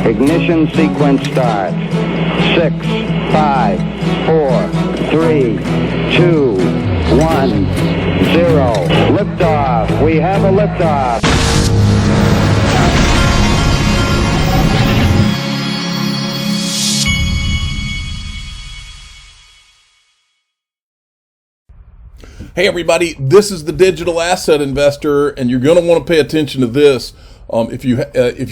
Ignition sequence starts. 6, 5, 4, 3, 2, 1, 0. Liftoff. We have a liftoff. Hey everybody, this is the Digital Asset Investor, and you're going to want to pay attention to this. If you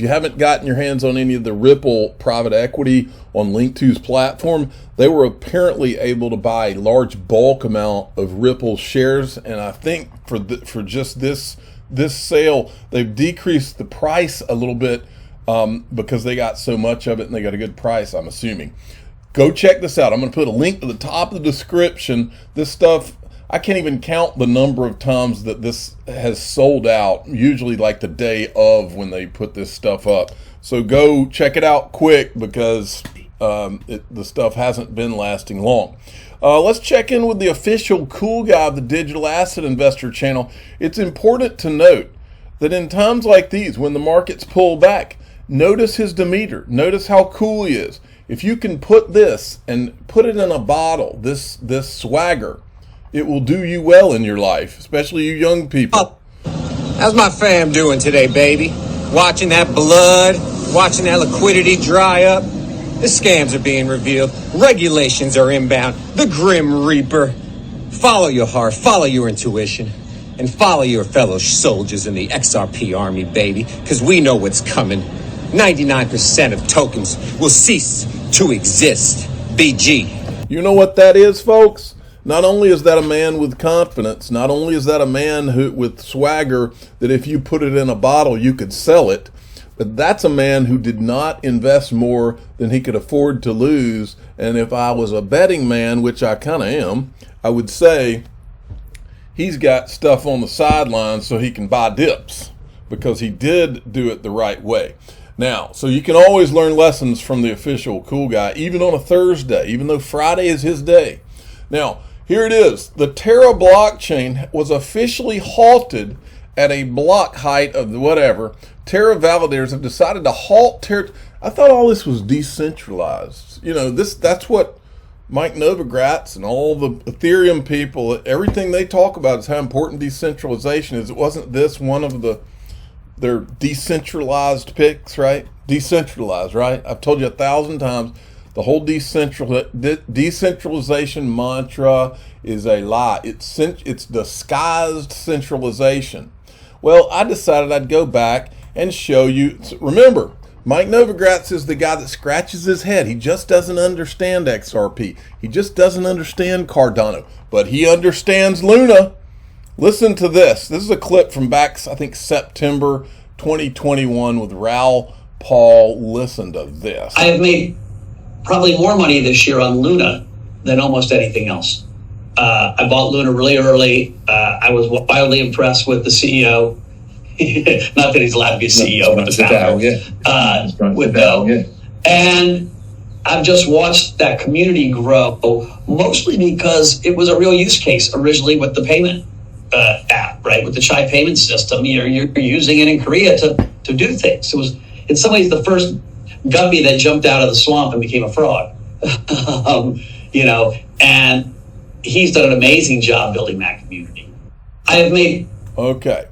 haven't gotten your hands on any of the Ripple private equity on Link2's platform, they were apparently able to buy a large bulk amount of Ripple shares, and I think for just this sale, they've decreased the price a little bit because they got so much of it and they got a good price, I'm assuming. Go check this out. I'm going to put a link to the top of the description. This stuff, I can't even count the number of times that this has sold out, usually like the day of when they put this stuff up. So go check it out quick because the stuff hasn't been lasting long. Let's check in with the official cool guy of the Digital Asset Investor channel. It's important to note that in times like these, when the markets pull back, notice his demeanor. Notice how cool he is. If you can put this and put it in a bottle, this swagger, it will do you well in your life, especially you young people. How's my fam doing today, baby? Watching that blood, watching that liquidity dry up. The scams are being revealed. Regulations are inbound. The Grim Reaper. Follow your heart, follow your intuition, and follow your fellow soldiers in the XRP army, baby, because we know what's coming. 99% of tokens will cease to exist. BG. You know what that is, folks? Not only is that a man with confidence, not only is that a man with swagger that if you put it in a bottle, you could sell it, but that's a man who did not invest more than he could afford to lose. And if I was a betting man, which I kind of am, I would say he's got stuff on the sidelines so he can buy dips because he did do it the right way. Now, so you can always learn lessons from the official cool guy, even on a Thursday, even though Friday is his day. Now, here it is. The Terra blockchain was officially halted at a block height of whatever. Terra validators have decided to halt Terra. I thought all this was decentralized. You know, that's what Mike Novogratz and all the Ethereum people, everything they talk about is how important decentralization is. It wasn't this one of their decentralized picks, right? Decentralized, right? I've told you 1,000 times. The whole decentralization mantra is a lie. It's disguised centralization. Well, I decided I'd go back and show you. Remember, Mike Novogratz is the guy that scratches his head. He just doesn't understand XRP. He just doesn't understand Cardano, but he understands Luna. Listen to this. This is a clip from back, I think, September 2021 with Raoul Paul. Listen to this. I have made probably more money this year on Luna than almost anything else. I bought Luna really early. I was wildly impressed with the CEO. Not that he's allowed to be a CEO, but the founder. With Bell. Yeah. And I've just watched that community grow, mostly because it was a real use case originally with the payment app, right? With the Chai payment system. You're using it in Korea to do things. It was, in some ways, the first guppy that jumped out of the swamp and became a frog. And he's done an amazing job building that community. I have made... Okay.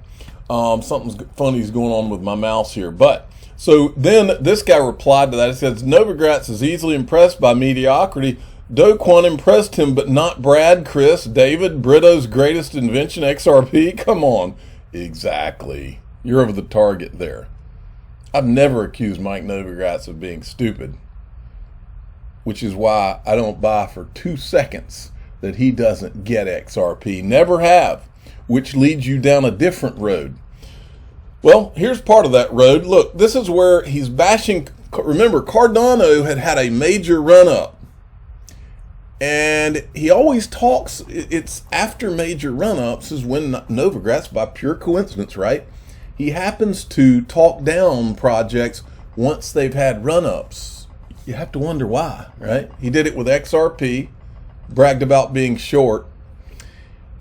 Something's funny's going on with my mouse here. But, so then this guy replied to that. He says, Novogratz is easily impressed by mediocrity. Do Kwon impressed him, but not Brad, Chris, David, Brito's greatest invention, XRP? Come on. Exactly. You're over the target there. I've never accused Mike Novogratz of being stupid, which is why I don't buy for 2 seconds that he doesn't get XRP. Never have, which leads you down a different road. Well, here's part of that road. Look, this is where he's bashing. Remember, Cardano had a major run-up. And he always talks, it's after major run-ups is when Novogratz, by pure coincidence, right? He happens to talk down projects once they've had run-ups. You have to wonder why, right? He did it with XRP, bragged about being short.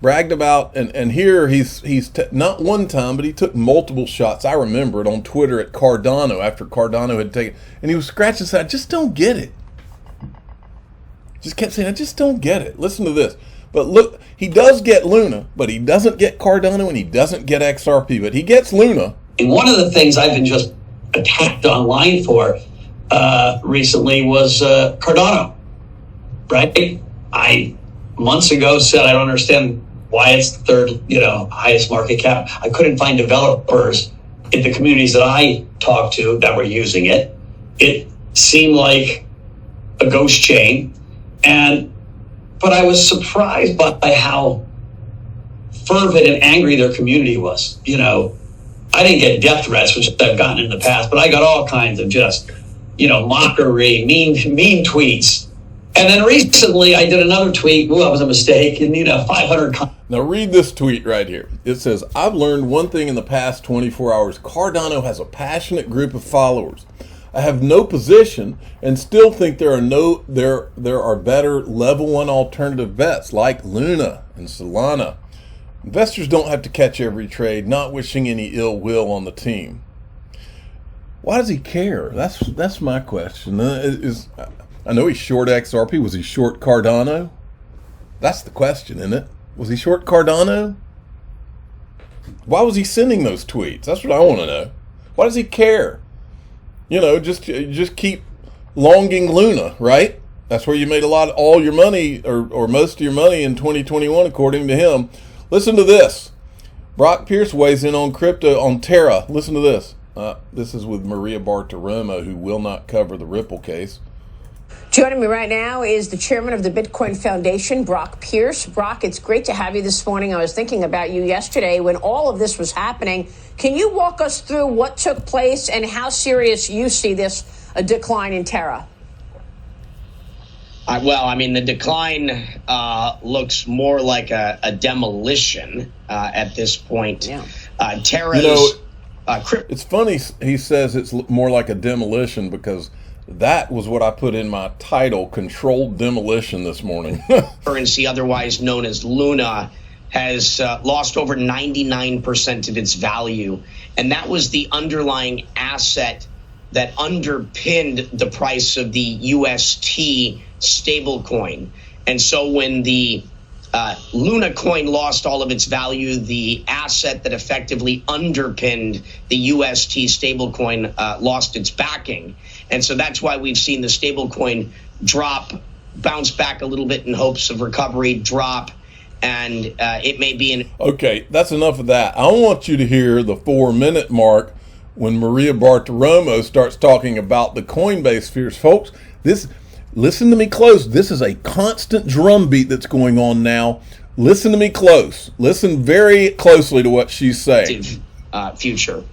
bragged about, and here he's not one time, but he took multiple shots. I remember it on Twitter at Cardano after Cardano had taken, and he was scratching his head. I just don't get it. Just kept saying, I just don't get it. Listen to this. But look, he does get Luna, but he doesn't get Cardano, and he doesn't get XRP, but he gets Luna. And one of the things I've been just attacked online for recently was Cardano, right? I months ago said I don't understand why it's the third, highest market cap. I couldn't find developers in the communities that I talked to that were using it. It seemed like a ghost chain, but I was surprised by how fervent and angry their community was. I didn't get death threats, which I've gotten in the past, but I got all kinds of just, mockery, mean tweets. And then recently I did another tweet. That was a mistake. And 500. Now read this tweet right here. It says, I've learned one thing in the past 24 hours. Cardano has a passionate group of followers. I have no position and still think there are better level 1 alternative bets like Luna and Solana. Investors don't have to catch every trade, not wishing any ill will on the team. Why does he care? That's my question. I know he's short XRP. Was he short Cardano? That's the question, isn't it? Was he short Cardano? Why was he sending those tweets? That's what I want to know. Why does he care? Just keep longing Luna, right? That's where you made all your money, or most of your money in 2021, according to him. Listen to this. Brock Pierce weighs in on crypto on Terra. Listen to this. This is with Maria Bartiromo, who will not cover the Ripple case. Joining me right now is the chairman of the Bitcoin Foundation, Brock Pierce. Brock, it's great to have you this morning. I was thinking about you yesterday when all of this was happening. Can you walk us through what took place and how serious you see this decline in Terra? The decline looks more like a demolition at this point. Yeah. Terra's it's funny he says it's more like a demolition, because that was what I put in my title, Controlled Demolition, this morning. currency, otherwise known as Luna, has lost over 99% of its value. And that was the underlying asset that underpinned the price of the UST stablecoin. And so when the Luna coin lost all of its value, the asset that effectively underpinned the UST stablecoin lost its backing. And so that's why we've seen the stablecoin bounce back a little bit in hopes of recovery, drop, and it may be Okay, that's enough of that. I want you to hear the 4-minute mark when Maria Bartiromo starts talking about the Coinbase fears. Folks, listen to me close. This is a constant drumbeat that's going on now. Listen to me close. Listen very closely to what she's saying. Future.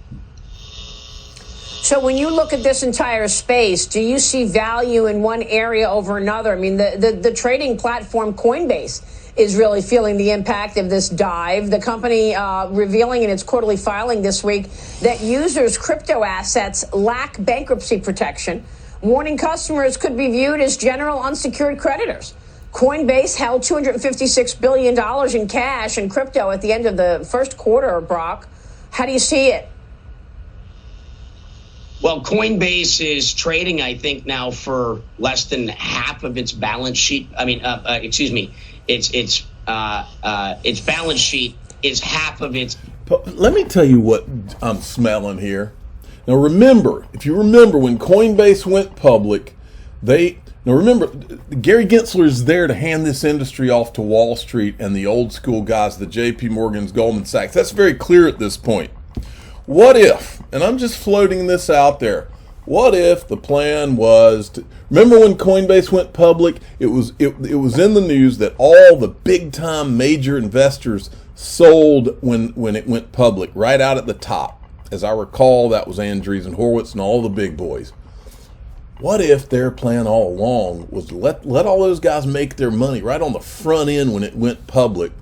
So when you look at this entire space, do you see value in one area over another? I mean, the trading platform Coinbase is really feeling the impact of this dive. The company revealing in its quarterly filing this week that users' crypto assets lack bankruptcy protection, warning customers could be viewed as general unsecured creditors. Coinbase held $256 billion in cash and crypto at the end of the first quarter, Brock. How do you see it? Well, Coinbase is trading, I think, now for less than half of its balance sheet. Its balance sheet is half of its. Let me tell you what I'm smelling here. Now, if you remember when Coinbase went public, Gary Gensler is there to hand this industry off to Wall Street and the old school guys, the JP Morgans, Goldman Sachs. That's very clear at this point. What if, and I'm just floating this out there, what if the plan was to, remember when Coinbase went public, it was in the news that all the big time major investors sold when it went public, right out at the top. As I recall, that was Andreessen Horowitz and all the big boys. What if their plan all along was to let all those guys make their money right on the front end when it went public,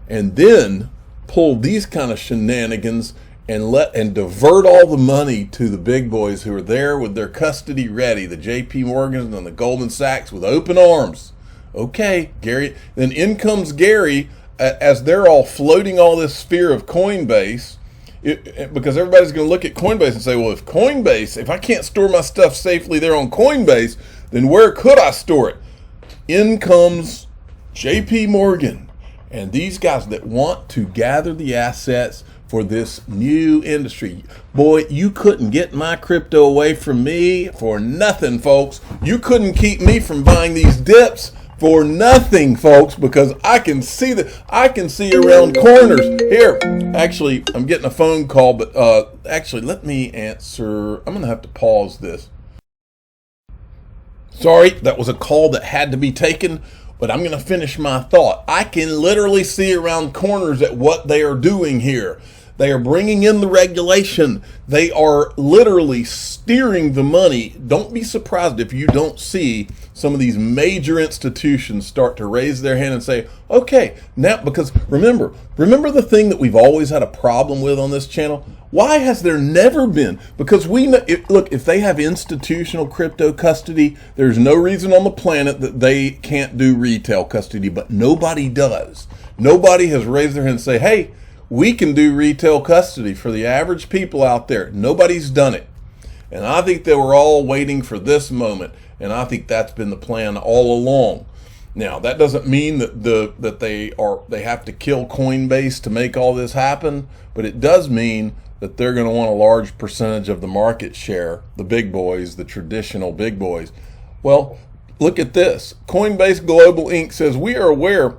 and then pull these kind of shenanigans and divert all the money to the big boys who are there with their custody ready, the JP Morgans and the Goldman Sachs with open arms. Okay, Gary. Then in comes Gary as they're all floating all this fear of Coinbase, because everybody's going to look at Coinbase and say, well, if I can't store my stuff safely there on Coinbase, then where could I store it? In comes JP Morgan and these guys that want to gather the assets for this new industry. Boy, you couldn't get my crypto away from me for nothing, folks. You couldn't keep me from buying these dips for nothing, folks, because I can see around corners. Here, actually, I'm getting a phone call, but actually, let me answer. I'm going to have to pause this. Sorry, that was a call that had to be taken, but I'm going to finish my thought. I can literally see around corners at what they are doing here. They are bringing in the regulation. They are literally steering the money. Don't be surprised if you don't see some of these major institutions start to raise their hand and say, okay, now, because remember the thing that we've always had a problem with on this channel? Why has there never been? Because we know, if they have institutional crypto custody, there's no reason on the planet that they can't do retail custody, but nobody does. Nobody has raised their hand and say, hey, we can do retail custody for the average people out there. Nobody's done it. And I think they were all waiting for this moment. And I think that's been the plan all along. Now, that doesn't mean that they have to kill Coinbase to make all this happen, but it does mean that they're going to want a large percentage of the market share, the big boys, the traditional big boys. Well, look at this. Coinbase Global Inc. says, we are aware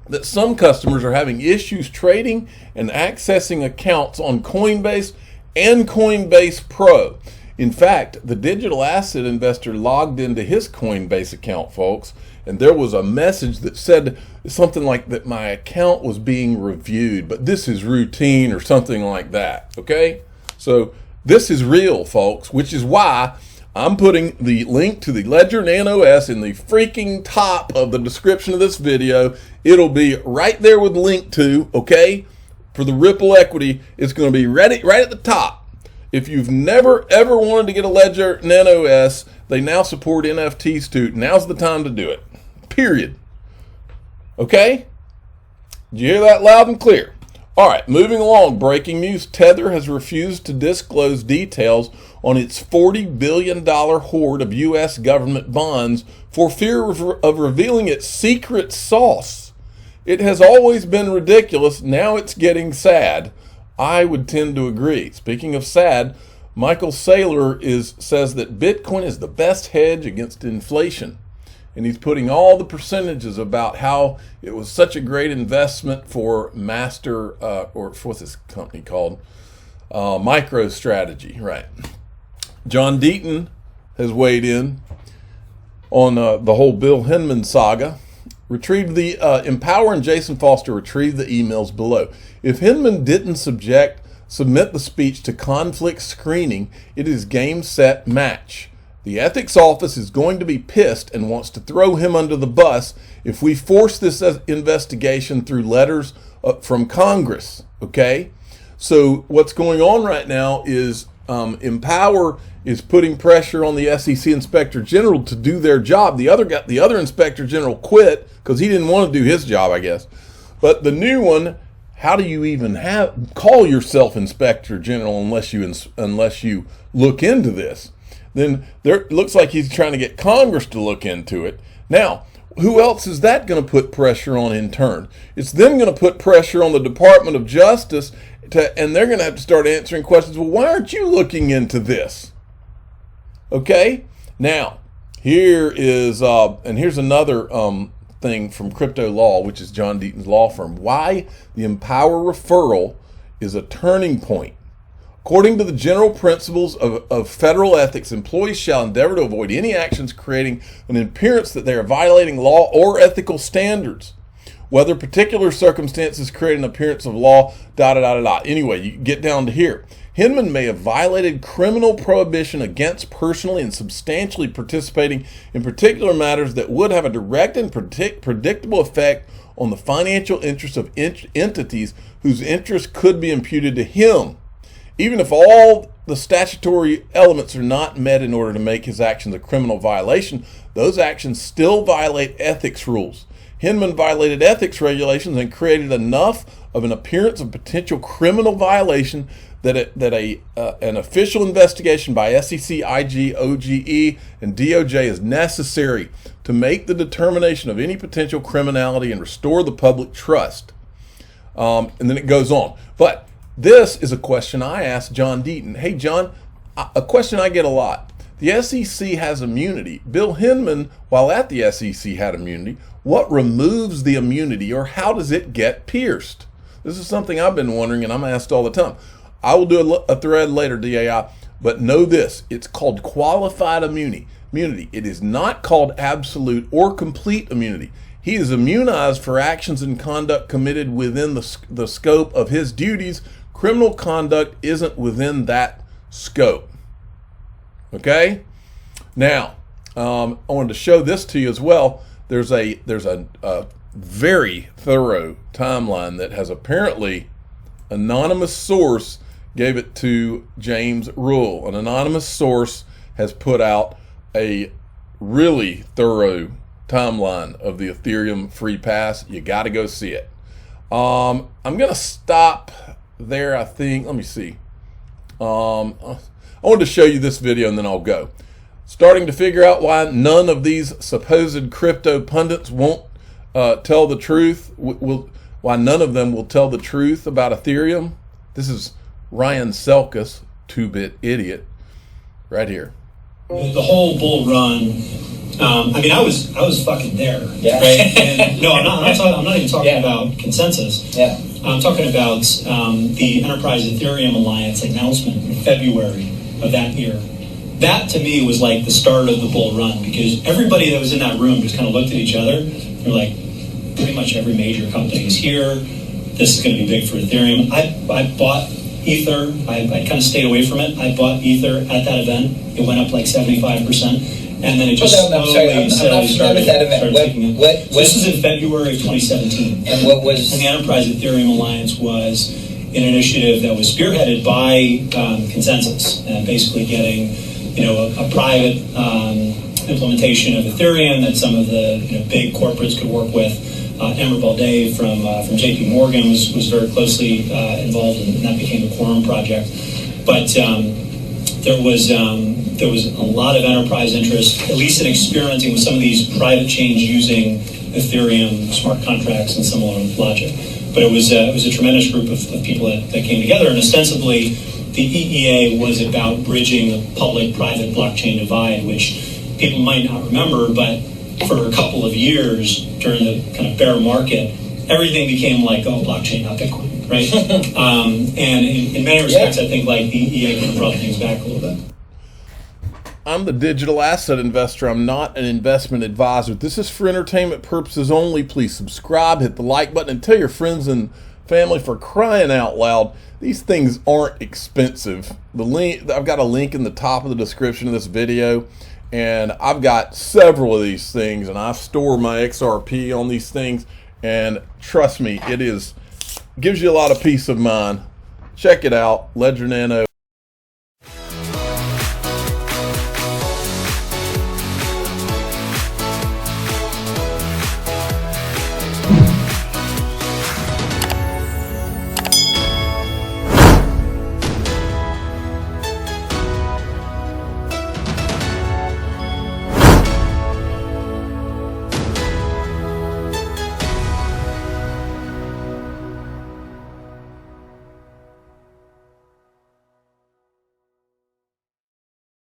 that some customers are having issues trading and accessing accounts on Coinbase and Coinbase Pro. In fact, the digital asset investor logged into his Coinbase account, folks, and there was a message that said something like that my account was being reviewed, but this is routine or something like that, okay? So this is real, folks, which is why I'm putting the link to the Ledger Nano S in the freaking top of the description of this video. It'll be right there with link to, okay? For the Ripple equity, it's going to be right at the top. If you've never ever wanted to get a Ledger Nano S, they now support NFTs too. Now's the time to do it. Period. Okay? Did you hear that loud and clear? All right, moving along. Breaking news. Tether has refused to disclose details on its $40 billion hoard of U.S. government bonds for fear of revealing its secret sauce. It has always been ridiculous. Now it's getting sad. I would tend to agree. Speaking of sad, Michael Saylor says that Bitcoin is the best hedge against inflation. And he's putting all the percentages about how it was such a great investment for or what's this company called? MicroStrategy, right. John Deaton has weighed in on the whole Bill Hinman saga. Empower and Jason Foster retrieved the emails below. If Hinman didn't submit the speech to conflict screening, it is game, set, match. The ethics office is going to be pissed and wants to throw him under the bus if we force this investigation through letters from Congress, okay? So what's going on right now is Empower is putting pressure on the SEC Inspector General to do their job. The other Inspector General quit because he didn't want to do his job, I guess. But the new one, how do you even call yourself Inspector General unless you look into this? Then it looks like he's trying to get Congress to look into it. Now, who else is that going to put pressure on in turn? It's then going to put pressure on the Department of Justice, and they're going to have to start answering questions. Well, why aren't you looking into this? Okay? Now, here's another thing from Crypto Law, which is John Deaton's law firm. Why the Empower referral is a turning point. According to the general principles of federal ethics, employees shall endeavor to avoid any actions creating an appearance that they are violating law or ethical standards, whether particular circumstances create an appearance of law, Anyway, you get down to here. Hinman may have violated criminal prohibition against personally and substantially participating in particular matters that would have a direct and predictable effect on the financial interests of entities whose interests could be imputed to him. Even if all the statutory elements are not met in order to make his actions a criminal violation, those actions still violate ethics rules. Hinman violated ethics regulations and created enough of an appearance of potential criminal violation that an official investigation by SEC, IG, OGE, and DOJ is necessary to make the determination of any potential criminality and restore the public trust. And then it goes on. But this is a question I asked John Deaton. Hey, John, a question I get a lot. The SEC has immunity. Bill Hinman, while at the SEC, had immunity. What removes the immunity, or how does it get pierced? This is something I've been wondering, and I'm asked all the time. I will do a thread later, DAI, but know this. It's called qualified immunity. It is not called absolute or complete immunity. He is immunized for actions and conduct committed within the scope of his duties. Criminal conduct isn't within that scope. Okay? Now, I wanted to show this to you as well. There's a very thorough timeline that has apparently anonymous source gave it to James Rule. An anonymous source has put out a really thorough timeline of the Ethereum free pass. You got to go see it. I'm going to stop there, I think. Let me see. I wanted to show you this video and then I'll go. Starting to figure out why none of these supposed crypto pundits won't tell the truth. Why none of them will tell the truth about Ethereum. This is Ryan Selkis, 2-bit idiot, right here. The whole bull run. I mean, I was fucking there. Yeah. Right? And no, I'm not even talking about consensus. Yeah. I'm talking about the Enterprise Ethereum Alliance announcement in February of that year. That to me was like the start of the bull run, because everybody that was in that room just kind of looked at each other. They're like, pretty much every major company is here. This is going to be big for Ethereum. I bought Ether. I kind of stayed away from it. I bought Ether at that event. It went up like 75%. And then it just slowly started taking up. So this was in February of 2017. And what was... And the Enterprise Ethereum Alliance was an initiative that was spearheaded by Consensus, and basically getting, a private implementation of Ethereum that some of the big corporates could work with. Amber Balday from JP Morgan was very closely involved, and that became the Quorum project. But there was a lot of enterprise interest, at least in experimenting with some of these private chains using Ethereum smart contracts and similar logic. But it was a tremendous group of people that came together, and ostensibly the EEA was about bridging the public-private blockchain divide, which people might not remember, but for a couple of years during the kind of bear market, everything became like, oh, blockchain, not Bitcoin, right? And in many respects, I think like the EEA kind of brought things back a little bit. I'm the digital asset investor. I'm not an investment advisor. This is for entertainment purposes only. Please subscribe, hit the like button, and tell your friends and family, for crying out loud. These things aren't expensive. I've got a link in the top of the description of this video, and I've got several of these things, and I store my XRP on these things, and trust me, gives you a lot of peace of mind. Check it out, Ledger Nano.